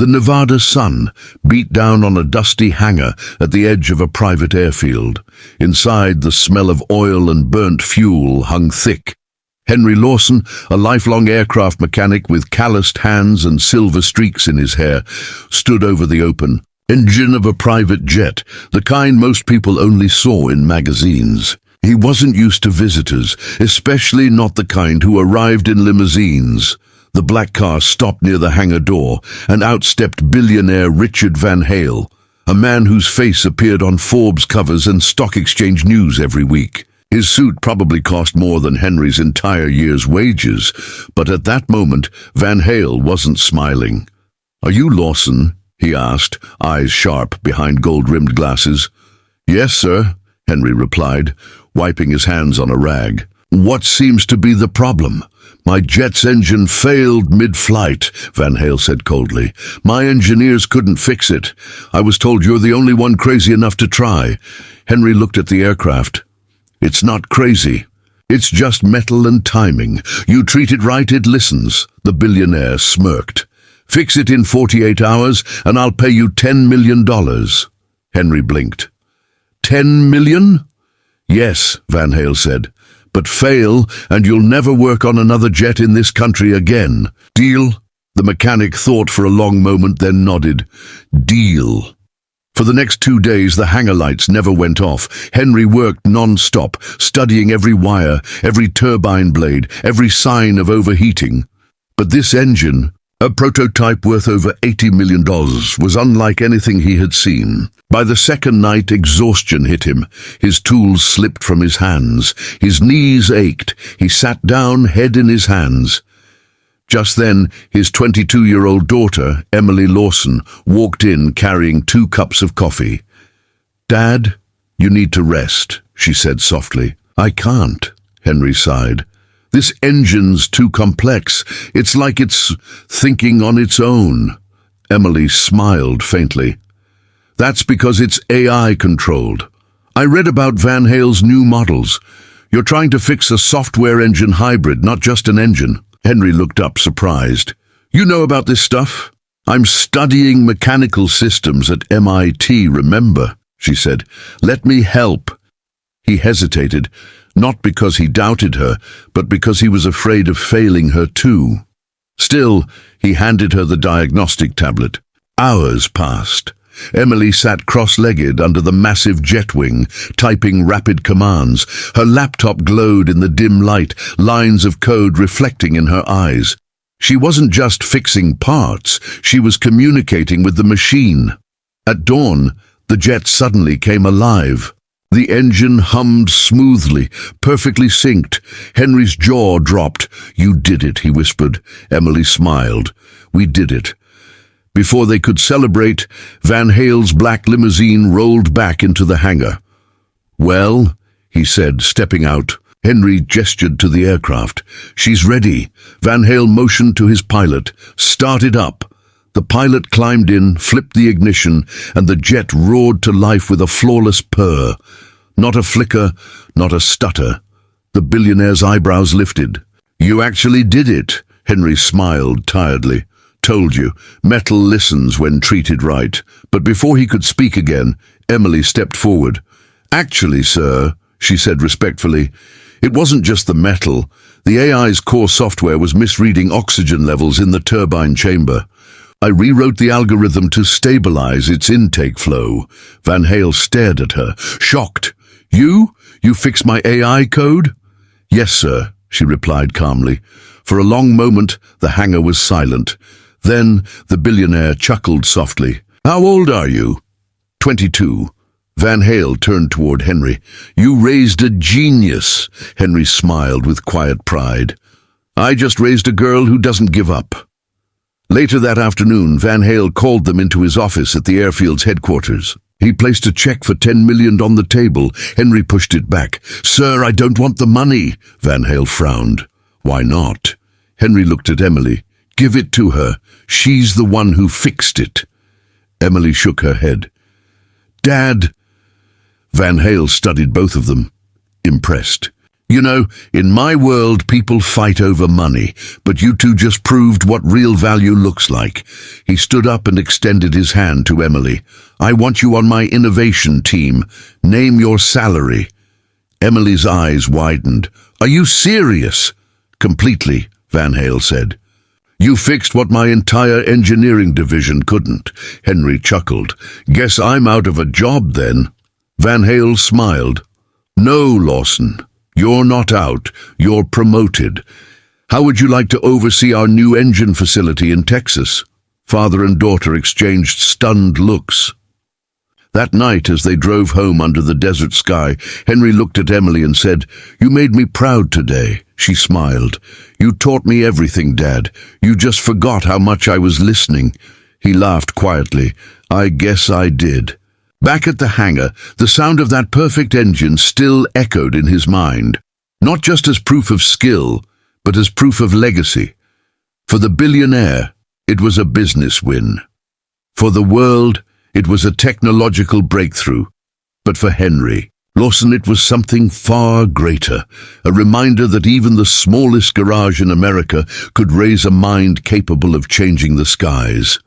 The Nevada sun beat down on a dusty hangar at the edge of a private airfield. Inside, the smell of oil and burnt fuel hung thick. Henry Lawson, a lifelong aircraft mechanic with calloused hands and silver streaks in his hair, stood over the open engine of a private jet, the kind most people only saw in magazines. He wasn't used to visitors, especially not the kind who arrived in limousines. The black car stopped near the hangar door, and out stepped billionaire Richard Van Hale, a man whose face appeared on Forbes covers and stock exchange news every week. His suit probably cost more than Henry's entire year's wages, but at that moment, Van Hale wasn't smiling. "Are you Lawson?" he asked, eyes sharp behind gold-rimmed glasses. "Yes, sir," Henry replied, wiping his hands on a rag. "What seems to be the problem?" "My jet's engine failed mid-flight," Van Hale said coldly. "My engineers couldn't fix it. I was told you're the only one crazy enough to try." Henry looked at the aircraft. "It's not crazy. It's just metal and timing. You treat it right, it listens." The billionaire smirked. "Fix it in 48 hours, and I'll pay you $10 million. Henry blinked. "10 million? "Yes," Van Hale said. "But fail, and you'll never work on another jet in this country again. Deal?" The mechanic thought for a long moment, then nodded. "Deal." For the next 2 days, the hangar lights never went off. Henry worked non-stop, studying every wire, every turbine blade, every sign of overheating. But this engine, a prototype worth over $80 million, was unlike anything he had seen. By the second night, exhaustion hit him. His tools slipped from his hands. His knees ached. He sat down, head in his hands. Just then, his 22-year-old daughter, Emily Lawson, walked in carrying 2 cups of coffee. "Dad, you need to rest," she said softly. "I can't," Henry sighed. "This engine's too complex. It's like it's thinking on its own." Emily smiled faintly. "That's because it's AI-controlled. I read about Van Hale's new models. You're trying to fix a software engine hybrid, not just an engine." Henry looked up, surprised. "You know about this stuff?" "I'm studying mechanical systems at MIT, remember," she said. "Let me help." He hesitated, not because he doubted her, but because he was afraid of failing her too. Still, he handed her the diagnostic tablet. Hours passed. Emily sat cross-legged under the massive jet wing, typing rapid commands. Her laptop glowed in the dim light, lines of code reflecting in her eyes. She wasn't just fixing parts, she was communicating with the machine. At dawn, the jet suddenly came alive. The engine hummed smoothly, perfectly synced. Henry's jaw dropped. "You did it," he whispered. Emily smiled. "We did it." Before they could celebrate, Van Hale's black limousine rolled back into the hangar. "Well," he said, stepping out. Henry gestured to the aircraft. "She's ready." Van Hale motioned to his pilot. "Start it up." The pilot climbed in, flipped the ignition, and the jet roared to life with a flawless purr. Not a flicker, not a stutter. The billionaire's eyebrows lifted. "You actually did it," Henry smiled tiredly. "Told you, metal listens when treated right." But before he could speak again, Emily stepped forward. "Actually, sir," she said respectfully, "it wasn't just the metal. The AI's core software was misreading oxygen levels in the turbine chamber. I rewrote the algorithm to stabilize its intake flow." Van Hale stared at her, shocked. "You? You fixed my AI code?" "Yes, sir," she replied calmly. For a long moment, the hangar was silent. Then the billionaire chuckled softly. "How old are you?" 22. Van Hale turned toward Henry. "You raised a genius." Henry smiled with quiet pride. "I just raised a girl who doesn't give up." Later that afternoon, Van Hale called them into his office at the airfield's headquarters. He placed a check for $10 million on the table. Henry pushed it back. "Sir, I don't want the money." Van Hale frowned. "Why not?" Henry looked at Emily. "Give it to her. She's the one who fixed it." Emily shook her head. "Dad." Van Hale studied both of them, impressed. You know, in my world, people fight over money, but you two just proved what real value looks like. He stood up and extended his hand to Emily. I want you on my innovation team. Name your salary. Emily's eyes widened. Are you serious? Completely, Van Hale said. You fixed what my entire engineering division couldn't. Henry chuckled. Guess I'm out of a job then. Van Hale smiled. No, Lawson. You're not out. You're promoted. How would you like to oversee our new engine facility in Texas? Father and daughter exchanged stunned looks. That night, as they drove home under the desert sky, Henry looked at Emily and said, You made me proud today. She smiled. You taught me everything, Dad. You just forgot how much I was listening. He laughed quietly. I guess I did. Back at the hangar, the sound of that perfect engine still echoed in his mind, not just as proof of skill, but as proof of legacy. For the billionaire, it was a business win. For the world, it was a technological breakthrough. But for Henry Lawson, it was something far greater, a reminder that even the smallest garage in America could raise a mind capable of changing the skies.